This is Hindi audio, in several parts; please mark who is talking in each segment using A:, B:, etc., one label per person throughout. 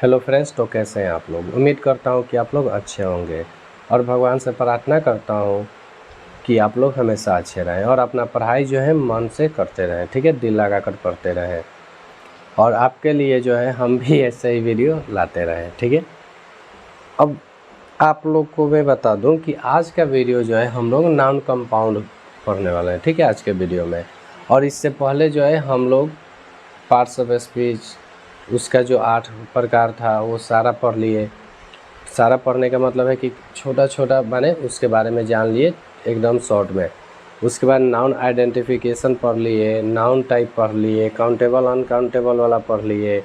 A: हेलो फ्रेंड्स, तो कैसे हैं आप लोग। उम्मीद करता हूं कि आप लोग अच्छे होंगे और भगवान से प्रार्थना करता हूं कि आप लोग हमेशा अच्छे रहें और अपना पढ़ाई जो है मन से करते रहें। ठीक है, दिल लगा कर पढ़ते रहें और आपके लिए जो है हम भी ऐसे ही वीडियो लाते रहें। ठीक है, अब आप लोग को मैं बता दूं कि आज का वीडियो जो है हम लोग नाउन कंपाउंड पढ़ने वाले हैं। ठीक है, आज के वीडियो में। और इससे पहले जो है हम लोग पार्ट्स ऑफ स्पीच उसका जो 8 प्रकार था वो सारा पढ़ लिए। सारा पढ़ने का मतलब है कि छोटा छोटा माने उसके बारे में जान लिए एकदम शॉर्ट में। उसके बाद नाउन आइडेंटिफिकेशन पढ़ लिए, नाउन टाइप पढ़ लिए, काउंटेबल अनकाउंटेबल वाला पढ़ लिए।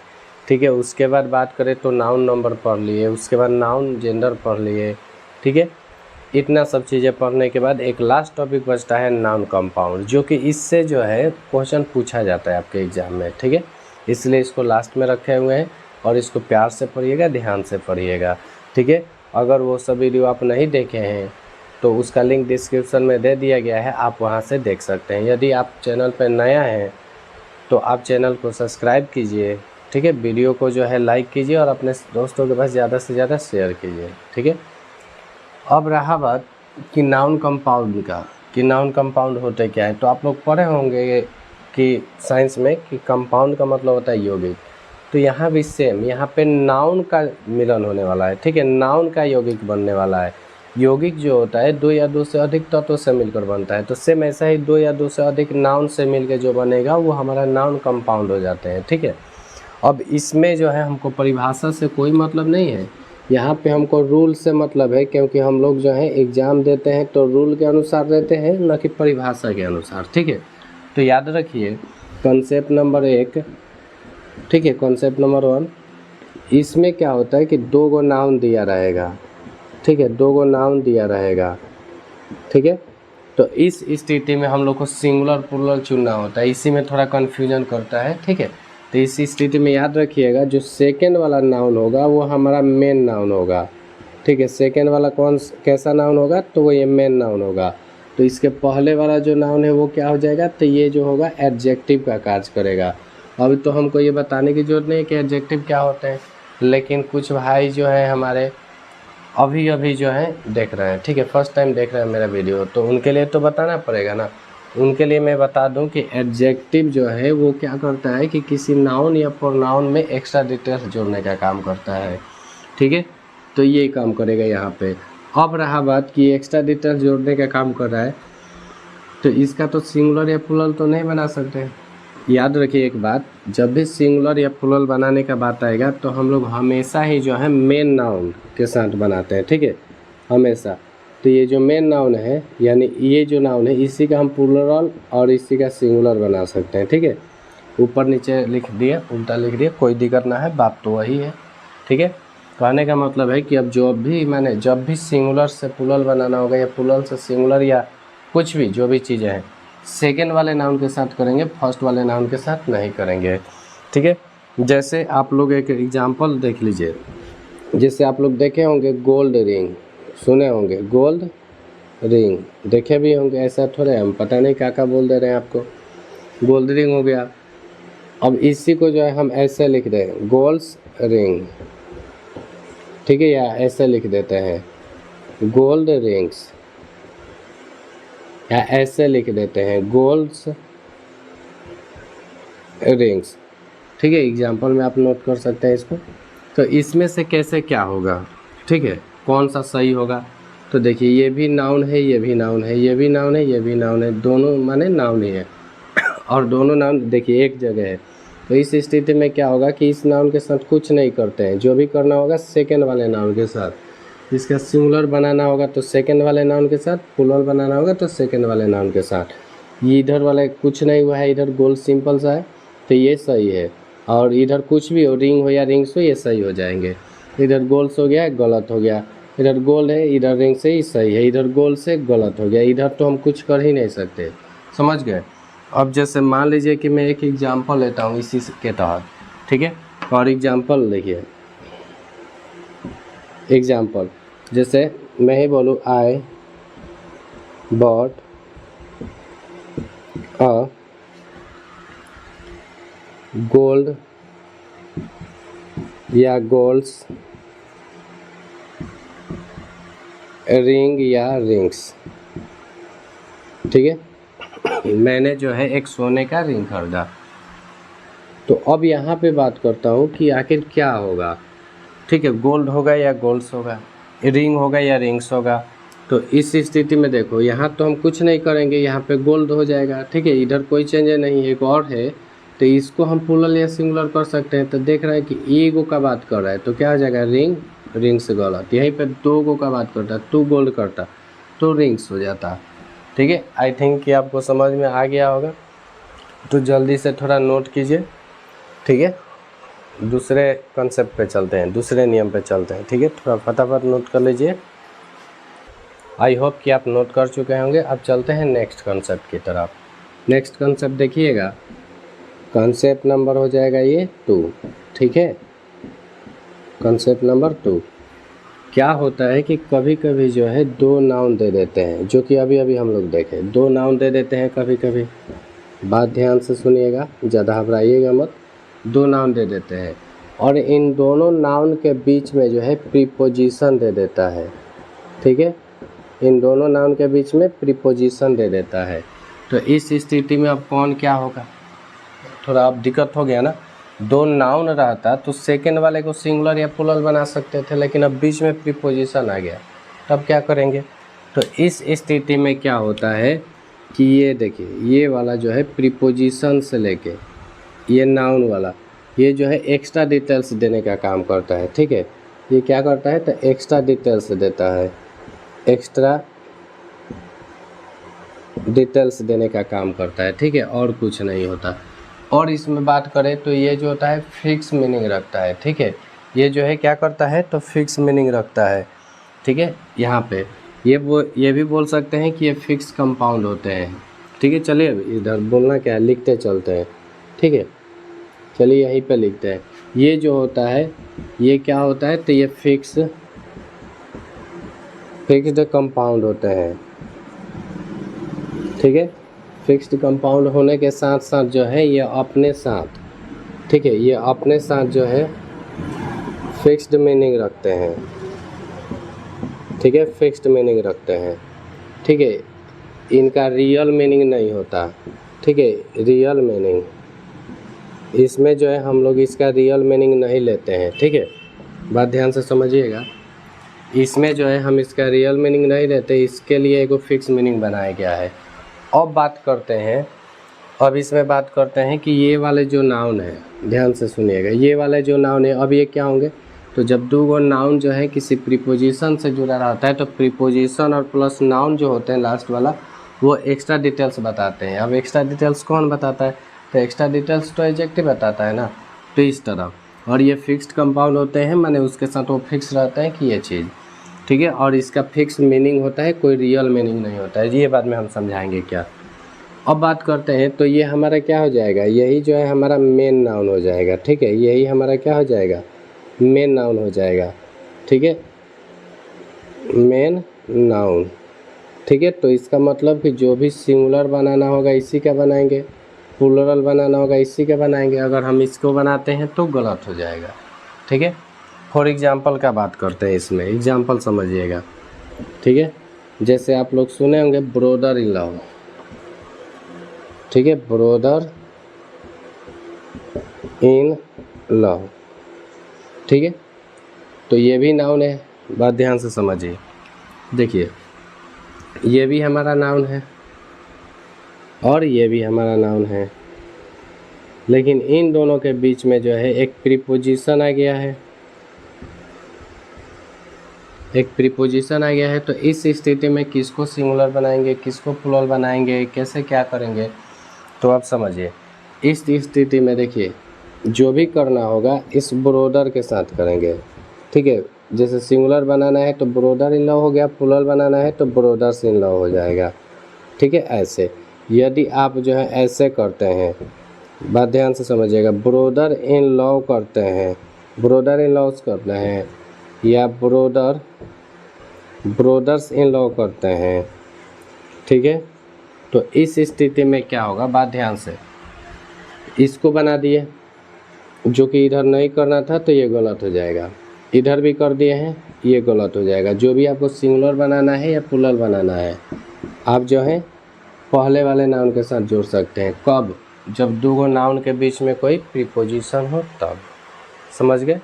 A: ठीक है, उसके बाद बात करें तो नाउन नंबर पढ़ लिए, उसके बाद नाउन जेंडर पढ़ लिए। ठीक है, इतना सब चीज़ें पढ़ने के बाद एक लास्ट टॉपिक बचता है नाउन कंपाउंड, जो कि इससे जो है क्वेश्चन पूछा जाता है आपके एग्ज़ाम में। ठीक है, इसलिए इसको लास्ट में रखे हुए हैं और इसको प्यार से पढ़िएगा, ध्यान से पढ़िएगा। ठीक है, अगर वो सब वीडियो आप नहीं देखे हैं तो उसका लिंक डिस्क्रिप्शन में दे दिया गया है, आप वहां से देख सकते हैं। यदि आप चैनल पर नया हैं तो आप चैनल को सब्सक्राइब कीजिए। ठीक है, वीडियो को जो है लाइक कीजिए और अपने दोस्तों के पास ज़्यादा से ज़्यादा शेयर कीजिए। ठीक है, अब रहा बात कि नाउन कंपाउंड का, कि नाउन कंपाउंड होते क्या है। तो आप लोग पढ़े होंगे कि साइंस में कि कंपाउंड का मतलब होता है यौगिक। तो यहाँ भी सेम, यहाँ पे नाउन का मिलन होने वाला है। ठीक है, नाउन का यौगिक बनने वाला है। यौगिक जो होता है 2 या 2 से अधिक तत्वों से मिलकर बनता है। तो सेम ऐसा ही 2 या 2 से अधिक नाउन से मिलकर जो बनेगा वो हमारा नाउन कंपाउंड हो जाते हैं। ठीक है, अब इसमें जो है हमको परिभाषा से कोई मतलब नहीं है, यहाँ पे हमको रूल से मतलब है, क्योंकि हम लोग जो है एग्ज़ाम देते हैं तो रूल के अनुसार देते हैं, न कि परिभाषा के अनुसार। ठीक है, तो याद रखिए कॉन्सेप्ट नंबर 1। ठीक है, कॉन्सेप्ट नंबर 1, इसमें क्या होता है कि 2 गो नाउन दिया रहेगा। ठीक है, 2 गो नाउन दिया रहेगा। ठीक है, तो इस स्थिति में हम लोग को सिंगुलर प्लूरल चुनना होता है, इसी में थोड़ा कन्फ्यूजन करता है। ठीक है, तो इस स्थिति में याद रखिएगा जो सेकेंड वाला नाउन होगा वो हमारा मेन नाउन होगा। ठीक है, सेकेंड वाला कैसा नाउन होगा, तो वो ये मेन नाउन होगा। तो इसके पहले वाला जो नाउन है वो क्या हो जाएगा, तो ये जो होगा एडजेक्टिव का कार्य करेगा। अभी तो हमको ये बताने की जरूरत नहीं है कि एडजेक्टिव क्या होते हैं, लेकिन कुछ भाई जो है हमारे अभी जो है देख रहे हैं, ठीक है, फर्स्ट टाइम देख रहे हैं मेरा वीडियो, तो उनके लिए तो बताना पड़ेगा ना। उनके लिए मैं बता दूं कि एडजेक्टिव जो है वो क्या करता है कि किसी नाउन या प्रोनाउन में एक्स्ट्रा डिटेल्स जोड़ने का काम करता है। ठीक है, तो ये काम करेगा यहाँ पे। अब रहा बात कि एक्स्ट्रा डिटेल्स जोड़ने का काम कर रहा है, तो इसका तो सिंगुलर या प्लूरल तो नहीं बना सकते। याद रखिए एक बात, जब भी सिंगुलर या प्लूरल बनाने का बात आएगा तो हम लोग हमेशा ही जो है मेन नाउन के साथ बनाते हैं। ठीक है, हमेशा। तो ये जो मेन नाउन है, यानी ये जो नाउन है, इसी का हम प्लूरल और इसी का सिंगुलर बना सकते हैं। ठीक है, ऊपर नीचे लिख दिए, उल्टा लिख दिए, कोई दिक्कत ना है, बात तो वही है। ठीक है, कहने का मतलब है कि अब जब भी सिंगुलर से प्लूरल बनाना होगा या प्लूरल से सिंगुलर या कुछ भी जो भी चीज़ें हैं, सेकेंड वाले नाउन के साथ करेंगे, फर्स्ट वाले नाउन के साथ नहीं करेंगे। ठीक है, जैसे आप लोग एक एग्जांपल देख लीजिए। जैसे आप लोग देखे होंगे गोल्ड रिंग, सुने होंगे गोल्ड रिंग, देखे भी होंगे। ऐसा थोड़े हम पता नहीं क्या बोल दे रहे हैं आपको, गोल्ड रिंग हो गया। अब इसी को जो है हम ऐसे लिख दें गोल्ड्स रिंग। ठीक है, या ऐसे लिख देते हैं गोल्ड रिंग्स, या ऐसे लिख देते हैं गोल्ड्स रिंग्स। ठीक है, एग्जाम्पल में आप नोट कर सकते हैं इसको। तो इसमें से कैसे क्या होगा, ठीक है, कौन सा सही होगा। तो देखिए ये भी नाउन है, ये भी नाउन है, ये भी नाउन है, ये भी नाउन है, दोनों माने नाउन ही है और दोनों नाउन देखिए एक जगह है। तो इस स्थिति में क्या होगा कि इस नाउन के साथ कुछ नहीं करते हैं, जो भी करना होगा सेकेंड वाले नाउन के साथ। इसका सिंगुलर बनाना होगा तो सेकेंड वाले नाउन के साथ, प्लूरल बनाना होगा तो सेकेंड वाले नाउन के साथ। ये इधर वाले कुछ नहीं हुआ है, इधर गोल सिंपल सा है तो ये सही है, और इधर कुछ भी हो, रिंग हो या रिंग्स हो, ये सही हो जाएंगे। इधर गोल्स हो गया, गलत हो गया, इधर गोल है, इधर रिंग से ही सही है, इधर गोल से गलत हो गया, इधर तो हम कुछ कर ही नहीं सकते। समझ गए। अब जैसे मान लीजिए कि मैं एक एग्जांपल लेता हूँ इसी के तहत। ठीक है, और एग्जांपल देखिए, एग्जांपल जैसे मैं ही बोलूँ आई बॉट अ गोल्ड या गोल्स, रिंग या रिंग्स, ठीक है। मैंने जो है एक सोने का रिंग खरीदा। तो अब यहाँ पे बात करता हूँ कि आखिर क्या होगा, ठीक है, गोल्ड होगा या गोल्ड्स होगा, रिंग होगा या रिंग्स होगा। तो इस स्थिति में देखो यहाँ तो हम कुछ नहीं करेंगे, यहाँ पे गोल्ड हो जाएगा, ठीक है, इधर कोई चेंज नहीं। एक और है तो इसको हम प्लूरल या सिंगुलर कर सकते हैं। तो देख रहे हैं कि ईगो का बात कर रहा है तो क्या हो जाएगा, रिंग, रिंग से गलत। यहीं पे दो गो का बात करता, टू गोल्ड करता तो रिंग्स हो जाता, ठीक है। आई थिंक कि आपको समझ में आ गया होगा, तो जल्दी से थोड़ा नोट कीजिए, ठीक है। दूसरे कॉन्सेप्ट पे चलते हैं, दूसरे नियम पे चलते हैं, ठीक है। थोड़ा फटाफट नोट कर लीजिए। आई होप कि आप नोट कर चुके होंगे। अब चलते हैं नेक्स्ट कॉन्सेप्ट की तरफ। नेक्स्ट कॉन्सेप्ट देखिएगा, कॉन्सेप्ट नंबर हो जाएगा ये 2, ठीक है। कॉन्सेप्ट नंबर 2 क्या होता है कि कभी कभी जो है दो नाउन दे देते हैं, जो कि अभी अभी हम लोग देखे, दो नाउन दे देते हैं कभी कभी। बात ध्यान से सुनिएगा, ज़्यादा घबराइएगा मत। दो नाउन दे देते हैं और इन दोनों नाउन के बीच में जो है प्रीपोजिशन दे देता है, ठीक है। इन दोनों नाउन के बीच में प्रीपोजिशन दे देता है। तो इस स्थिति में अब कौन क्या होगा, थोड़ा अब दिक्कत हो गया ना। दो नाउन रहता तो सेकंड वाले को सिंगुलर या प्लूरल बना सकते थे, लेकिन अब बीच में प्रीपोजिशन आ गया, तब क्या करेंगे। तो इस स्थिति में क्या होता है कि ये देखिए, ये वाला जो है प्रीपोजिशन से लेके ये नाउन वाला, ये जो है एक्स्ट्रा डिटेल्स देने का काम करता है, ठीक है। ये क्या करता है, तो एक्स्ट्रा डिटेल्स देता है, एक्स्ट्रा डिटेल्स देने का काम करता है, ठीक है, और कुछ नहीं होता। और इसमें बात करें तो ये जो होता है फिक्स मीनिंग रखता है, ठीक है। ये जो है क्या करता है, तो फिक्स मीनिंग रखता है, ठीक है। यहाँ पे ये भी बोल सकते हैं कि ये फिक्स कंपाउंड होते हैं, ठीक है। चलिए इधर बोलना क्या है, लिखते चलते हैं, ठीक है। चलिए यहीं पे लिखते हैं, ये जो होता है ये क्या होता है, तो ये फिक्स्ड कंपाउंड होते हैं, ठीक है। फिक्स्ड कंपाउंड होने के साथ साथ जो है ये अपने साथ, ठीक है, ये अपने साथ जो है फिक्स्ड मीनिंग रखते हैं, ठीक है, फिक्स्ड मीनिंग रखते हैं, ठीक है। इनका रियल मीनिंग नहीं होता, ठीक है, रियल मीनिंग इसमें जो है हम लोग इसका रियल मीनिंग नहीं लेते हैं, ठीक है। बात ध्यान से समझिएगा, इसमें जो है हम इसका रियल मीनिंग नहीं लेते, इसके लिए एक फिक्स मीनिंग बनाया गया है। अब बात करते हैं, अब इसमें बात करते हैं कि ये वाले जो नाउन है, ध्यान से सुनिएगा, ये वाले जो नाउन है अब ये क्या होंगे, तो जब दो गो नाउन जो है किसी प्रीपोजिशन से जुड़ा रहता है तो प्रीपोजिशन और प्लस नाउन जो होते हैं लास्ट वाला, वो एक्स्ट्रा डिटेल्स बताते हैं। अब एक्स्ट्रा डिटेल्स कौन बताता है, तो एक्स्ट्रा डिटेल्स तो एडजेक्टिव बताता है ना, तो इस तरह। और ये फिक्स्ड कंपाउंड होते हैं, माने उसके साथ वो फिक्स रहता है कि ये चीज़, ठीक है। और इसका फिक्स मीनिंग होता है, कोई रियल मीनिंग नहीं होता है, ये बाद में हम समझाएंगे क्या। अब बात करते हैं, तो ये हमारा क्या हो जाएगा, यही जो है हमारा मेन नाउन हो जाएगा, ठीक है। यही हमारा क्या हो जाएगा, मेन नाउन हो जाएगा, ठीक है, मेन नाउन, ठीक है। तो इसका मतलब कि जो भी सिंगुलर बनाना होगा इसी का बनाएंगे, प्लूरल बनाना होगा इसी का बनाएंगे। अगर हम इसको बनाते हैं तो गलत हो जाएगा, ठीक है। फॉर एग्जांपल का बात करते हैं, इसमें एग्जांपल समझिएगा, ठीक है। जैसे आप लोग सुने होंगे ब्रोदर इन लॉ, ठीक है, ब्रोदर इन लॉ, ठीक है। तो ये भी नाउन है, बात ध्यान से समझिए। देखिए ये भी हमारा नाउन है और ये भी हमारा नाउन है, लेकिन इन दोनों के बीच में जो है एक प्रीपोजिशन आ गया है, एक प्रीपोजिशन आ गया है। तो इस स्थिति में किसको सिंगुलर बनाएंगे, किसको प्लूरल बनाएंगे, कैसे क्या करेंगे, तो आप समझिए। इस स्थिति में देखिए जो भी करना होगा इस ब्रोदर के साथ करेंगे, ठीक है। जैसे सिंगुलर बनाना है तो ब्रोदर इन लॉ हो गया, प्लूरल बनाना है तो ब्रोदर्स इन लॉ हो जाएगा, ठीक है। ऐसे यदि आप जो है ऐसे करते हैं, बात ध्यान से समझिएगा, ब्रोदर इन लॉ करते हैं, ब्रोदर इन लॉज करते हैं या ब्रोदर्स इन लॉ करते हैं, ठीक है। तो इस स्थिति में क्या होगा, बात ध्यान से, इसको बना दिए, जो कि इधर नहीं करना था तो ये गलत हो जाएगा, इधर भी कर दिए हैं ये गलत हो जाएगा। जो भी आपको सिंगुलर बनाना है या प्लूरल बनाना है आप जो है पहले वाले नाउन के साथ जोड़ सकते हैं। कब? जब दो नाउन के बीच में कोई प्रीपोजिशन हो तब। समझ गए?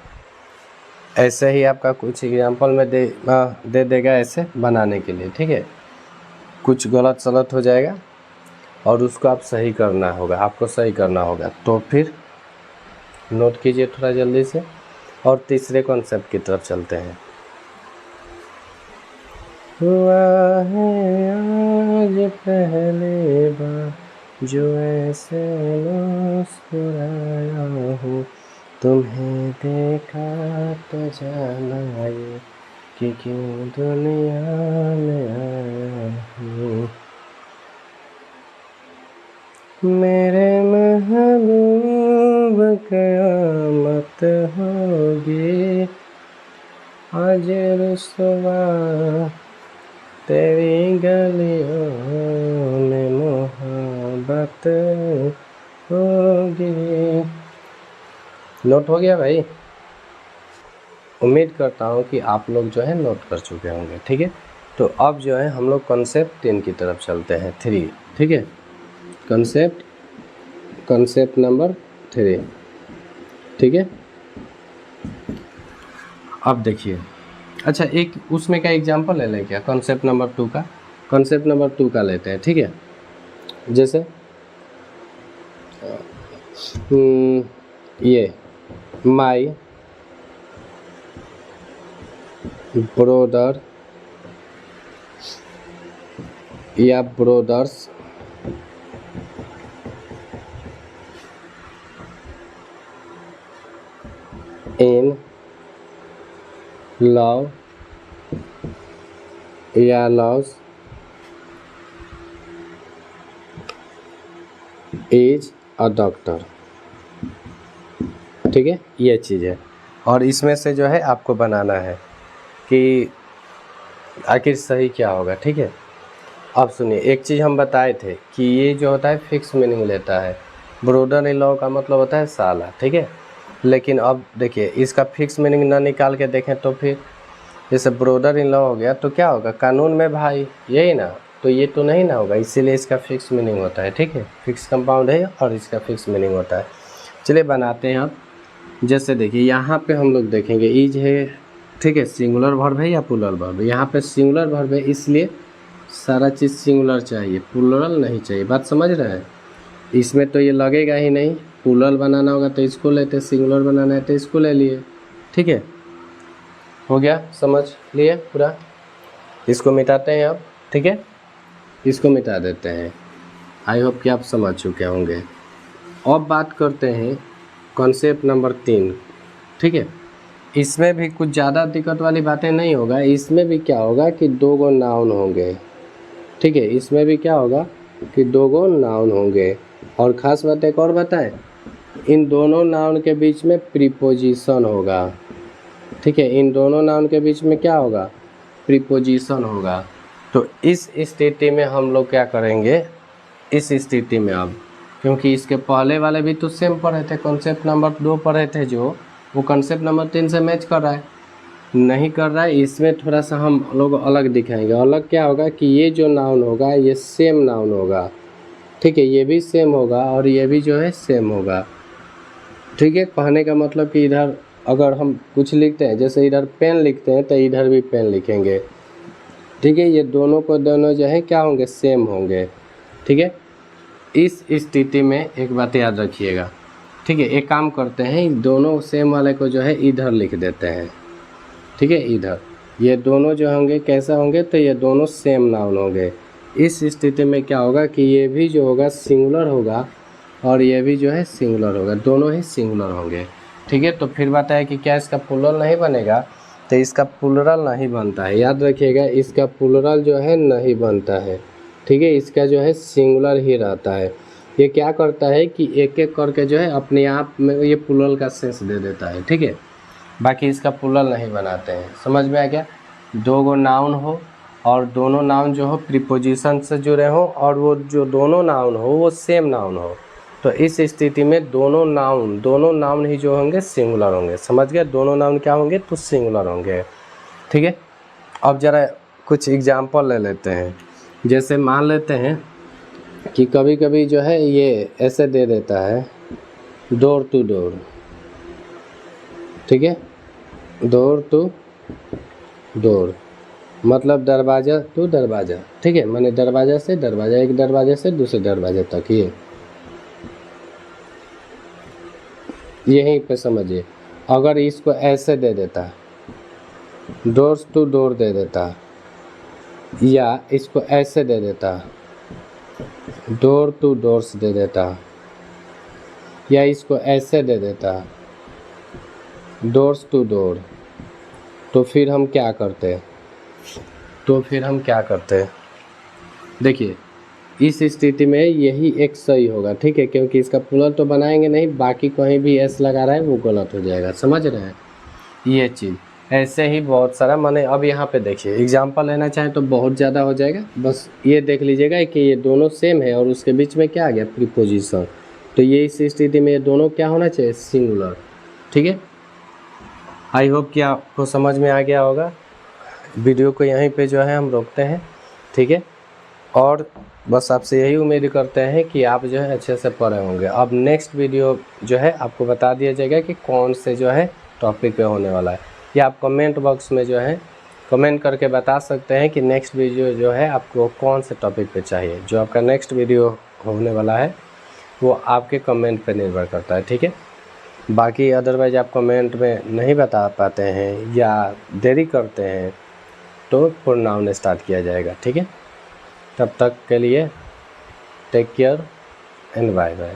A: ऐसे ही आपका कुछ एग्जांपल में दे देगा ऐसे बनाने के लिए, ठीक है। कुछ गलत सलत हो जाएगा और उसको आप सही करना होगा, आपको सही करना होगा। तो फिर नोट कीजिए थोड़ा जल्दी से और तीसरे कॉन्सेप्ट की तरफ चलते हैं। हुआ है आज पहली बार जो ऐसे मुस्कुराया हूँ, तुम्हें देखा तो जाना ये कि क्यों दुनिया में आया हूँ। मेरे महबूब क़यामत होगी आज रुसवा तेरी गलियों में मोहब्बत होगी। नोट हो गया भाई? उम्मीद करता हूँ कि आप लोग जो है नोट कर चुके होंगे, ठीक है। तो अब जो है हम लोग कॉन्सेप्ट 3 की तरफ चलते हैं, 3, ठीक है। कॉन्सेप्ट नंबर 3, ठीक है। अब देखिए, अच्छा एक उसमें का एग्जांपल ले लें क्या, कॉन्सेप्ट नंबर 2 का। कॉन्सेप्ट नंबर 2 का लेते हैं, ठीक है। जैसे ये माई ब्रोदर या ब्रोदर्स इन लव या लव्स इज अ डॉक्टर, ठीक है। ये चीज़ है और इसमें से जो है आपको बनाना है कि आखिर सही क्या होगा, ठीक है। अब सुनिए, एक चीज़ हम बताए थे कि ये जो होता है फिक्स मीनिंग लेता है। ब्रोदर इन लॉ का मतलब होता है साला, ठीक है। लेकिन अब देखिए इसका फिक्स मीनिंग ना निकाल के देखें तो फिर जैसे ब्रोदर इन लॉ हो गया तो क्या होगा, कानून में भाई, यही ना। तो ये तो नहीं ना होगा, इसीलिए इसका फिक्स मीनिंग होता है, ठीक है। फिक्स कंपाउंड है और इसका फिक्स मीनिंग होता है। चलिए बनाते हैं अब। जैसे देखिए यहाँ पे हम लोग देखेंगे इज है, ठीक है, सिंगुलर वर्ब है या प्लूरल वर्ब। यहाँ पे सिंगुलर वर्ब है इसलिए सारा चीज़ सिंगुलर चाहिए, प्लूरल नहीं चाहिए। बात समझ रहे हैं? इसमें तो ये लगेगा ही नहीं, प्लूरल बनाना होगा तो इसको लेते, सिंगुलर बनाना है तो इसको ले लिए, ठीक है। हो गया, समझ लिए पूरा। इसको मिटाते हैं अब, ठीक है, इसको मिटा देते हैं। आई होप कि आप समझ चुके होंगे। अब बात करते हैं कॉन्सेप्ट नंबर 3, ठीक है। इसमें भी कुछ ज़्यादा दिक्कत वाली बातें नहीं होगा। इसमें भी क्या होगा कि 2 गो नाउन होंगे, ठीक है। इसमें भी क्या होगा कि 2 गो नाउन होंगे और ख़ास बात एक और बताएं, इन दोनों नाउन के बीच में प्रीपोजिशन होगा, ठीक है। इन दोनों नाउन के बीच में क्या होगा, प्रीपोजिशन होगा। तो इस स्थिति में हम लोग क्या करेंगे, इस स्थिति में अब क्योंकि इसके पहले वाले भी तो सेम पढ़े थे, कॉन्सेप्ट नंबर 2 पढ़े थे, जो वो कॉन्सेप्ट नंबर 3 से मैच कर रहा है, नहीं कर रहा है। इसमें थोड़ा सा हम लोग अलग दिखाएंगे। अलग क्या होगा कि ये जो नाउन होगा ये सेम नाउन होगा, ठीक है। ये भी सेम होगा और ये भी जो है सेम होगा, ठीक है। कहने का मतलब कि इधर अगर हम कुछ लिखते हैं, जैसे इधर पेन लिखते हैं तो इधर भी पेन लिखेंगे, ठीक है। ये दोनों को दोनों जो है क्या होंगे, सेम होंगे, ठीक है। इस स्थिति में एक बात याद रखिएगा, ठीक है। एक काम करते हैं, दोनों सेम वाले को जो है इधर लिख देते हैं, ठीक है। इधर ये दोनों जो होंगे कैसा होंगे, तो ये दोनों सेम नाउन होंगे। इस स्थिति में क्या होगा कि ये भी जो होगा सिंगुलर होगा और ये भी जो है सिंगुलर होगा, दोनों ही सिंगुलर होंगे, ठीक है। तो फिर बात है कि क्या इसका प्लूरल नहीं बनेगा, तो इसका प्लूरल नहीं बनता है, याद रखिएगा। इसका प्लूरल जो है नहीं बनता है, ठीक है। इसका जो है सिंगुलर ही रहता है। ये क्या करता है कि एक एक करके जो है अपने आप में ये प्लूरल का सेंस दे देता है, ठीक है। बाकी इसका प्लूरल नहीं बनाते हैं। समझ में आ गया? 2 गो नाउन हो और दोनों नाउन जो हो प्रीपोजिशन से जुड़े हो और वो जो दोनों नाउन हो वो सेम नाउन हो, तो इस स्थिति में दोनों नाउन ही जो होंगे सिंगुलर होंगे। समझ गए? दोनों नाउन क्या होंगे? तो सिंगुलर होंगे। ठीक है, अब ज़रा कुछ एग्जाम्पल ले लेते हैं। जैसे मान लेते हैं कि कभी कभी जो है ये ऐसे दे देता है डोर टू डोर। ठीक है, डोर टू डोर मतलब दरवाज़ा टू दरवाज़ा। ठीक है, माने दरवाज़ा से दरवाज़ा, एक दरवाजे से दूसरे दरवाजे तक, ये यहीं पे समझिए। अगर इसको ऐसे दे देता, डोर्स टू डोर दे देता, या इसको ऐसे दे देता, डोर टू डोर्स दे देता, या इसको ऐसे दे देता, डोर्स टू डोर, तो फिर हम क्या करते? देखिए, इस स्थिति में यही एक सही होगा। ठीक है, क्योंकि इसका प्लुरल तो बनाएंगे नहीं, बाकी कहीं भी एस लगा रहा है वो गलत हो जाएगा। समझ रहे हैं ये चीज़? ऐसे ही बहुत सारा, माने अब यहाँ पे देखिए एग्जांपल लेना चाहें तो बहुत ज़्यादा हो जाएगा। बस ये देख लीजिएगा कि ये दोनों सेम है और उसके बीच में क्या आ गया? प्रीपोजिशन। तो ये इस स्थिति में ये दोनों क्या होना चाहिए? सिंगुलर। ठीक है, आई होप कि आपको समझ में आ गया होगा। वीडियो को यहीं पे जो है हम रोकते हैं। ठीक है, और बस आपसे यही उम्मीद करते हैं कि आप जो है अच्छे से पढ़े होंगे। अब नेक्स्ट वीडियो जो है आपको बता दिया जाएगा कि कौन से जो है टॉपिक पे होने वाला है, या आप कमेंट बॉक्स में जो है कमेंट करके बता सकते हैं कि नेक्स्ट वीडियो जो है आपको कौन से टॉपिक पे चाहिए। जो आपका नेक्स्ट वीडियो होने वाला है वो आपके कमेंट पे निर्भर करता है। ठीक है, बाकी अदरवाइज आप कमेंट में नहीं बता पाते हैं या देरी करते हैं तो प्रोनाउन स्टार्ट किया जाएगा। ठीक है, तब तक के लिए take care and bye bye.